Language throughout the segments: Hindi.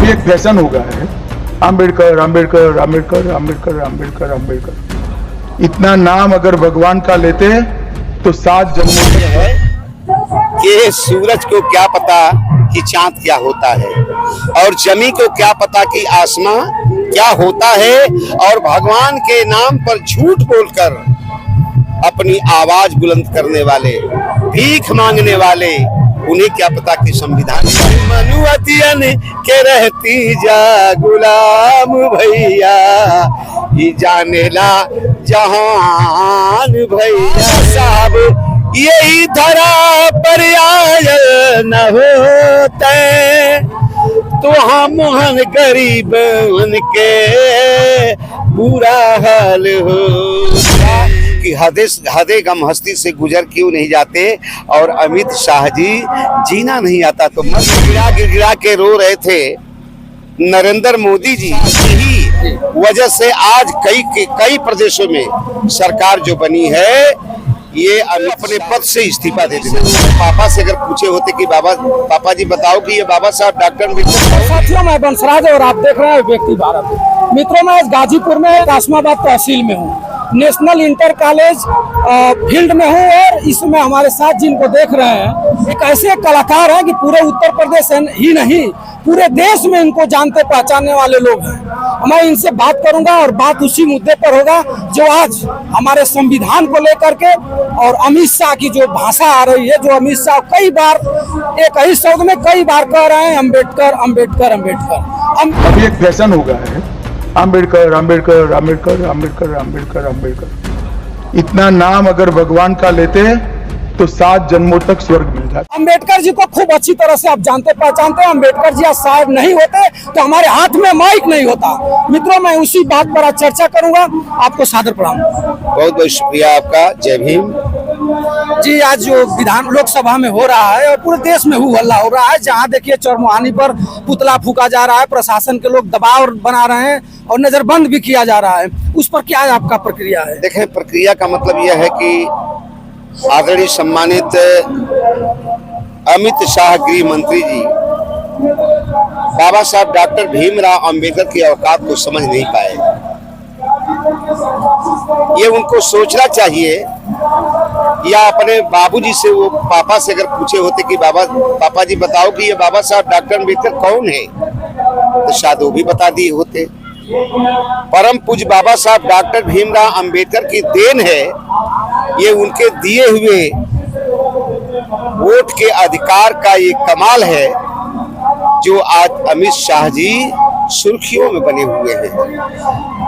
अभी एक फैशन हो गया है, अम्बेडकर अम्बेडकर अम्बेडकर अम्बेडकर अम्बेडकर अम्बेडकर। इतना नाम अगर भगवान का लेते तो 7 जन्मों में है कि सूरज को क्या पता कि चांद क्या होता है, और जमी को क्या पता कि आसमां क्या होता है, और भगवान के नाम पर झूठ बोलकर अपनी आवाज बुलंद करने वाले, भीख मांगने वाले, उन्हें क्या पता कि संविधान मनुअतियन के रहती जा गुलाम भैया, ये जानेला जहान भैया साहब, यही धरा पर आयल न होते तो हम मोहन गरीब उनके बुरा हाल होता कि हदे गम हस्ती से गुजर क्यों नहीं जाते, और अमित शाह जी जीना नहीं आता तो मत गिरा के रो रहे थे नरेंद्र मोदी जी। यही वजह से आज कई प्रदेशों में सरकार जो बनी है, ये अपने पद से इस्तीफा दे देना। पापा से अगर पूछे होते कि पापा जी बताओ कि ये बाबा साहब डॉक्टर अम्बेडकर। साथियों, मैं बंसराज और आप देख रहे हैं व्यक्ति भारत। मित्रों, मैं गाजीपुर में कासमाबाद तहसील में हूँ, नेशनल इंटर कॉलेज फील्ड में हूँ, और इसमें हमारे साथ जिनको देख रहे हैं एक ऐसे कलाकार हैं कि पूरे उत्तर प्रदेश ही नहीं पूरे देश में इनको जानते पहचानने वाले लोग हैं। मैं इनसे बात करूंगा और बात उसी मुद्दे पर होगा जो आज हमारे संविधान को लेकर के, और अमित शाह की जो भाषा आ रही है, जो अमित शाह कई बार एक ही शब्द में कई बार कह रहे हैं अम्बेडकर अम्बेडकर अम्बेडकर। अभी एक फैशन हो गया है, अम्बेडकर अम्बेडकर अम्बेडकर अम्बेडकर अम्बेडकर अम्बेडकर। इतना नाम अगर भगवान का लेते तो 7 जन्मों तक स्वर्ग मिल जाता। अम्बेडकर जी को खूब अच्छी तरह से आप जानते पहचानते हैं। अम्बेडकर जी आज साहब नहीं होते तो हमारे हाथ में माइक नहीं होता। मित्रों, मैं उसी बात पर आज चर्चा करूंगा। आपको सादर प्रणाम। बहुत बहुत शुक्रिया आपका। जय भीम जी। आज जो विधान लोकसभा में हो रहा है और पूरे देश में हल्ला हो रहा है, जहां देखिए चरमोहानी पर पुतला फूका जा रहा है, प्रशासन के लोग दबाव बना रहे हैं और नजरबंद भी किया जा रहा है, उस पर क्या आपका प्रक्रिया है? देखें, प्रक्रिया का मतलब यह है कि आदरणीय सम्मानित अमित शाह गृह मंत्री जी बाबा साहब डॉक्टर भीमराव अंबेडकर की औकात को समझ नहीं पाए। ये उनको सोचना चाहिए, या अपने बाबूजी से, वो पापा से अगर पूछे होते कि पापा जी बताओ कि ये बाबा साहब डॉक्टर अंबेडकर कौन है, तो शायद वो भी बता दिए होते। परम पूज्य बाबा साहब डॉक्टर भीमराव अंबेडकर की देन है, ये उनके दिए हुए वोट के अधिकार का ये कमाल है जो आज अमित शाह जी सुर्खियों में बने हुए हैं।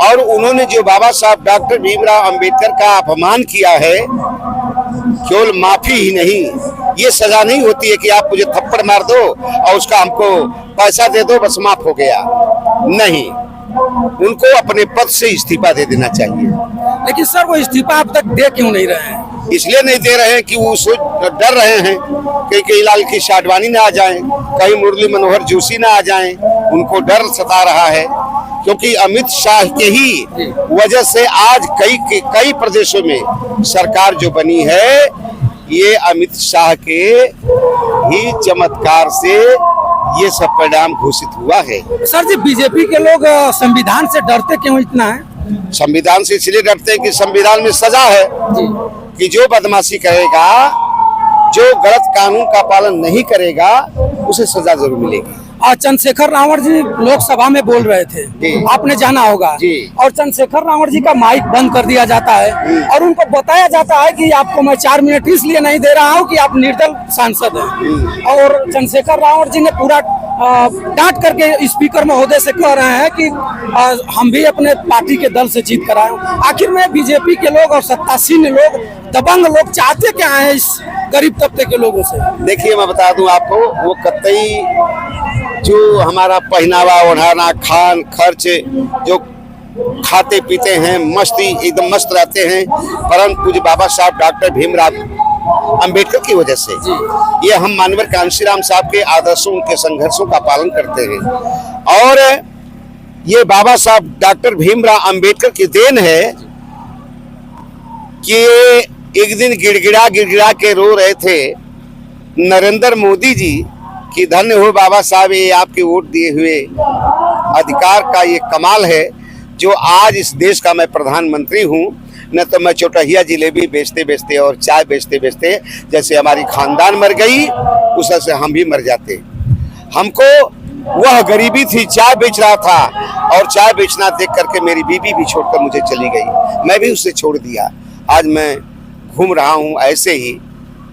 और उन्होंने जो बाबा साहब डॉक्टर भीमराव अंबेडकर का अपमान किया है, केवल माफी ही नहीं, ये सजा नहीं होती है कि आप मुझे थप्पड़ मार दो और उसका हमको पैसा दे दो बस माफ हो गया। नहीं, उनको अपने पद से इस्तीफा दे देना चाहिए। लेकिन सर, वो इस्तीफा अब तक दे क्यों नहीं रहे हैं? इसलिए नहीं दे रहे हैं कि वो डर रहे हैं कि कहीं लाल कृष्ण आडवाणी ना आ जाएं, कहीं मुरली मनोहर जोशी ना आ जाएं। उनको डर सता रहा है, क्योंकि अमित शाह के ही वजह से आज कई प्रदेशों में सरकार जो बनी है, ये अमित शाह के ही चमत्कार से ये सब परिणाम घोषित हुआ है। सर जी, बीजेपी के लोग संविधान से डरते क्यों इतना है? संविधान से इसलिए डरते हैं कि संविधान में सजा है कि जो बदमाशी करेगा, जो गलत कानून का पालन नहीं करेगा, उसे सजा जरूर मिलेगी। और चंद्रशेखर रावण जी लोकसभा में बोल रहे थे, आपने जाना होगा जी। और चंद्रशेखर रावण जी का माइक बंद कर दिया जाता है और उनको बताया जाता है कि आपको मैं 4 मिनट इसलिए नहीं दे रहा हूं कि आप निर्दल सांसद हैं। और चंद्रशेखर रावण जी ने पूरा डांट करके स्पीकर महोदय से कह रहे हैं कि हम भी अपने पार्टी के दल से जीत कर आए। आखिर में बीजेपी के लोग और सत्तासीन लोग, दबंग लोग चाहते क्या है इस गरीब तबके के लोगों से? देखिए, मैं बता दूं आपको, वो कतई जो हमारा पहनावा ओढ़ाना, खान खर्च, जो खाते पीते हैं, मस्ती एकदम मस्त रहते हैं, परम पूज्य बाबा साहब डॉक्टर भीमराव अंबेडकर की वजह से। ये हम मानवर कांशीराम साहब के आदर्शों, उनके संघर्षों का पालन करते हैं। और ये बाबा साहब डॉक्टर भीमराव अंबेडकर की देन है कि एक दिन गिड़गिड़ा के रो रहे थे नरेंद्र मोदी जी कि धन्य हो बाबा साहब, ये आपके वोट दिए हुए अधिकार का ये कमाल है जो आज इस देश का मैं प्रधानमंत्री हूँ। न तो मैं चौटहिया जिलेबी बेचते बेचते और चाय बेचते बेचते जैसे हमारी खानदान मर गई उस से हम भी मर जाते। हमको वह गरीबी थी, चाय बेच रहा था और चाय बेचना देख करके मेरी बीबी भी छोड़कर मुझे चली गई, मैं भी उसे छोड़ दिया। आज मैं घूम रहा हूँ ऐसे ही।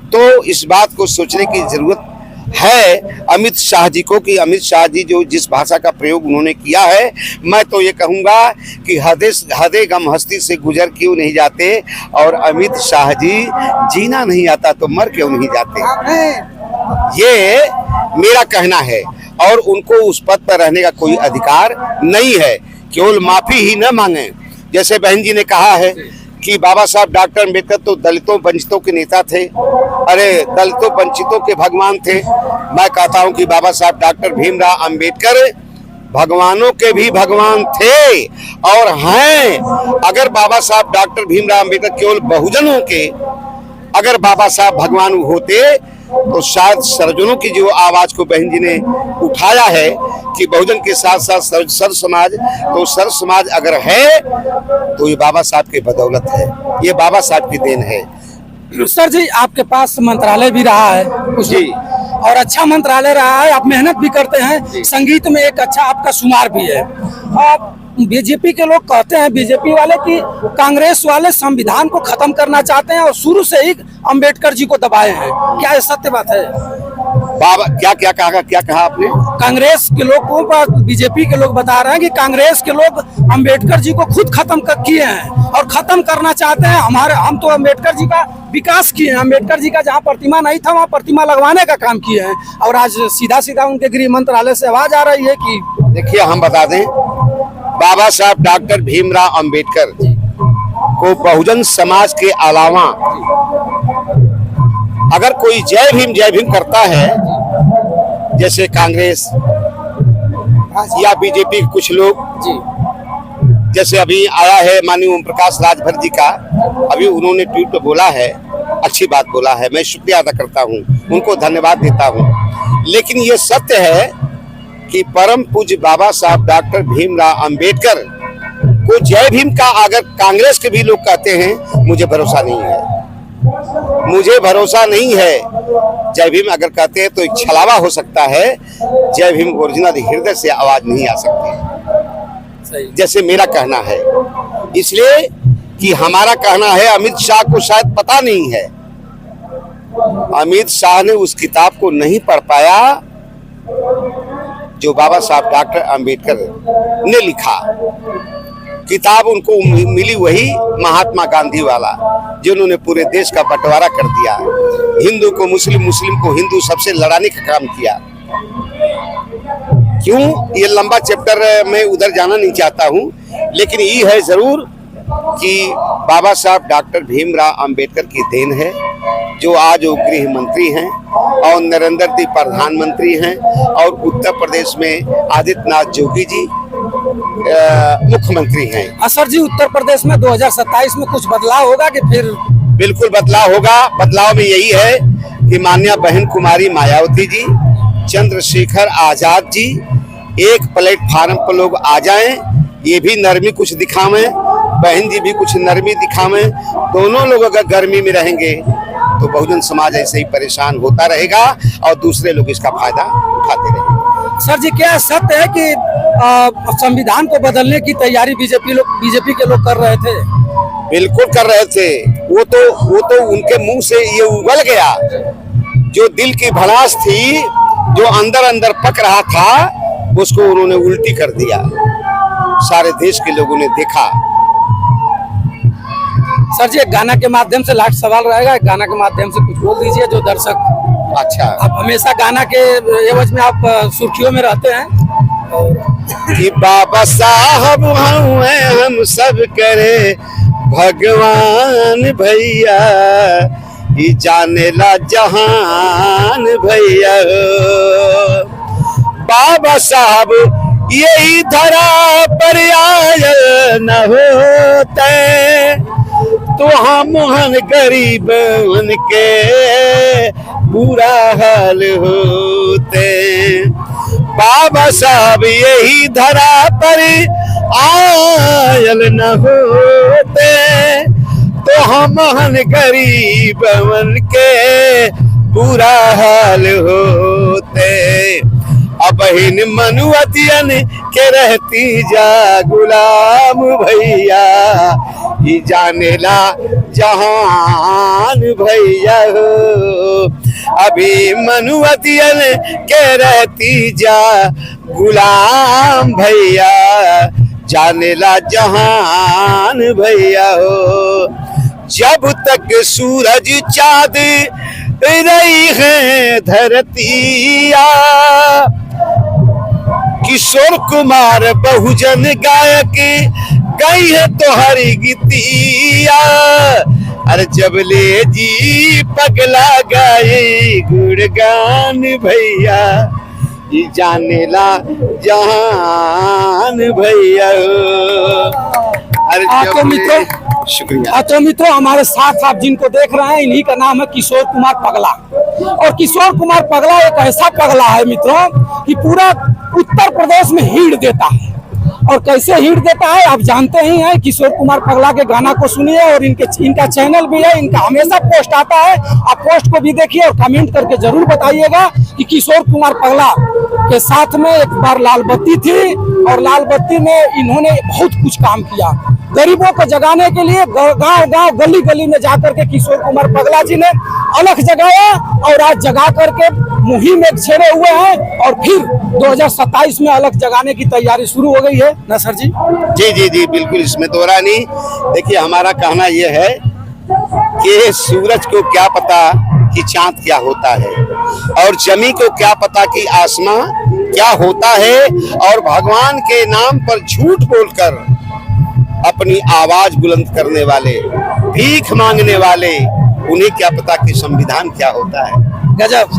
तो इस बात को सोचने की जरूरत है अमित शाह जी को कि अमित शाह जी जो जिस भाषा का प्रयोग उन्होंने किया है, मैं तो ये कहूँगा कि हदे गम हस्ती से गुजर क्यों नहीं जाते, और अमित शाह जी जीना नहीं आता तो मर क्यों नहीं जाते, ये मेरा कहना है। और उनको उस पद पर रहने का कोई अधिकार नहीं है, केवल माफी ही न मांगे। जैसे बहन जी ने कहा है कि बाबा साहब डॉक्टर अम्बेडकर तो दलितों वंचितों के नेता थे, अरे दलितों वंचितों के भगवान थे। मैं कहता हूं कि बाबा साहब डॉक्टर भीमराव अंबेडकर भगवानों के भी भगवान थे और हैं। अगर बाबा साहब डॉक्टर भीमराव अंबेडकर केवल बहुजनों के अगर बाबा साहब भगवान होते तो शायद सर्वजनों की जो आवाज को बहन जी ने उठाया है कि बहुजन के साथ साथ सर्व समाज, तो सर्व समाज अगर है तो ये बाबा साहब की बदौलत है, ये बाबा साहब की देन है। सर जी, आपके पास मंत्रालय भी रहा है कुछ जी, और अच्छा मंत्रालय रहा है, आप मेहनत भी करते हैं, संगीत में एक अच्छा आपका शुमार भी है। आप बीजेपी के लोग कहते हैं, बीजेपी वाले, कि कांग्रेस वाले संविधान को खत्म करना चाहते हैं और शुरू से ही अंबेडकर जी को दबाए हैं, क्या ये सत्य बात है? बाबा क्या कहा आपने? कांग्रेस के लोग को, बीजेपी के लोग बता रहे हैं कि कांग्रेस के लोग अंबेडकर जी को खुद खत्म किए हैं और खत्म करना चाहते हैं। हम तो अंबेडकर जी का विकास किए हैं, अंबेडकर जी का जहाँ प्रतिमा नहीं था वहाँ प्रतिमा लगवाने का काम किए हैं, और आज सीधा सीधा उनके गृह मंत्रालय से आवाज आ रही है कि देखिए, हम बता दें, बाबा साहब डॉक्टर भीमराव अंबेडकर को बहुजन समाज के अलावा अगर कोई जय भीम करता है, जैसे कांग्रेस या बीजेपी के कुछ लोग, जैसे अभी आया है माननीय ओम प्रकाश राजभर जी का, अभी उन्होंने ट्वीट पे बोला है, अच्छी बात बोला है, मैं शुक्रिया अदा करता हूं, उनको धन्यवाद देता हूं। लेकिन ये सत्य है कि परम पूज्य बाबा साहब डॉक्टर भीमराव अंबेडकर को जय भीम का अगर कांग्रेस के भी लोग कहते हैं, मुझे भरोसा नहीं है, मुझे भरोसा नहीं है। जय भीम अगर कहते हैं तो एक छलावा हो सकता है, जय भीम ओरिजिनल हृदय से आवाज नहीं आ सकती, जैसे मेरा कहना है। इसलिए कि हमारा कहना है, अमित शाह को शायद पता नहीं है, अमित शाह ने उस किताब को नहीं पढ़ पाया जो बाबा साहब डॉक्टर अंबेडकर ने लिखा। किताब उनको मिली वही महात्मा गांधी वाला, जिन्होंने पूरे देश का बंटवारा कर दिया, हिंदू को मुस्लिम, मुस्लिम को हिंदू, सबसे लड़ाने का काम किया। क्यों, ये लंबा चैप्टर मैं उधर जाना नहीं चाहता हूँ, लेकिन ये है जरूर कि बाबा साहब डॉक्टर भीमराव अंबेडकर की देन है जो आज वो गृह मंत्री हैं और नरेंद्र जी प्रधानमंत्री हैं, और उत्तर प्रदेश में आदित्यनाथ योगी जी मुख्यमंत्री हैं। सर जी, उत्तर प्रदेश में 2027 में कुछ बदलाव होगा कि फिर? बिल्कुल बदलाव होगा। बदलाव में यही है कि माननीय बहन कुमारी मायावती जी, चंद्रशेखर आजाद जी एक प्लेटफार्म पर लोग आ जाएं, ये भी नरमी कुछ दिखावें, बहन जी भी कुछ नरमी दिखावें। दोनों लोग अगर गर्मी में रहेंगे तो बहुजन समाज ऐसे ही परेशान होता रहेगा और दूसरे लोग इसका फायदा उठाते रहेंगे। सर जी, क्या सत्य है कि संविधान को बदलने की तैयारी बीजेपी के लोग कर रहे थे? बिल्कुल कर रहे थे। वो तो उनके मुंह से ये उगल गया, जो दिल की भड़ास थी, जो अंदर अंदर पक रहा था, उसको उन्होंने उल्टी कर दिया। सारे देश के लोगों ने देखा। सर जी, एक गाना के माध्यम से लास्ट सवाल रहेगा, एक गाना के माध्यम से कुछ बोल दीजिए जो दर्शक। अच्छा, आप हमेशा गाना के एवज में आप सुर्खियों में रहते हैं। कि बाबा साहब हम सब करे भगवान भैया, ये जाने ला जहान भैया। बाबा साहब यही धरा पर आए न होते, तो हम मोहन गरीब उनके बुरा हाल होते। बाबा साहब यही धरा पर आयल न होते, तो हम मोहन गरीब उनके बुरा हाल होते। अब इन मनुवतियन के रहती जा गुलाम भैया, ही जानेला जहान भैया हो। अभी मनुवतियन के रहती जा गुलाम भैया, जानेला जहान भैया हो। जब तक सूरज चाँद रही है धरतिया, किशोर कुमार बहुजन गायक गई है तो हरी गीतिया। अरे जब ले जी पगला गाए गुणगान भैया, ये जानेला जहान भैया। अरे तो मित्रों, शुक्रिया। तो मित्रों, हमारे साथ आप जिनको देख रहे हैं इन्हीं का नाम है किशोर कुमार पगला। और किशोर कुमार पगला एक ऐसा पगला है मित्रों कि पूरा उत्तर प्रदेश में हिट देता है। और कैसे हिट देता है आप जानते ही हैं। किशोर कुमार पगला के गाना को सुनिए, और इनका चैनल भी है, इनका हमेशा पोस्ट आता है, आप पोस्ट को भी देखिए और कमेंट करके जरूर बताइएगा कि किशोर कुमार पगला के साथ में एक बार लाल बत्ती थी, और लाल बत्ती में इन्होंने बहुत कुछ काम किया गरीबों को जगाने के लिए। गांव-गांव गली-गली में जाकर के किशोर कुमार पगला जी ने अलख जगाया, और आज जगा करके मुहिम में छेड़े हुए हैं। और फिर 2027 में अलख जगाने की तैयारी शुरू हो गई है ना सर जी? जी जी जी बिल्कुल, इसमें दोहरा नहीं। देखिए हमारा कहना यह है कि सूरज को क्या पता कि चांद क्या होता है, और जमी को क्या पता कि आसमां क्या होता है, और भगवान के नाम पर झूठ बोलकर अपनी आवाज बुलंद करने वाले, भीख मांगने वाले, उन्हें क्या पता कि संविधान क्या होता है। गजब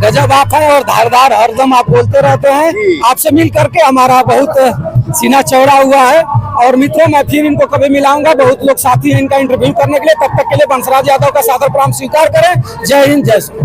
गजब आप हैं, और धारदार हरदम आप बोलते रहते हैं। आपसे मिल करके हमारा बहुत सीना चौड़ा हुआ है। और मित्रों, मैं फिर इनको कभी मिलाऊंगा, बहुत लोग साथी हैं इनका इंटरव्यू करने के लिए। तब तक के लिए बंसराज यादव का सादर प्रणाम स्वीकार करें। जय हिंद, जय श्री।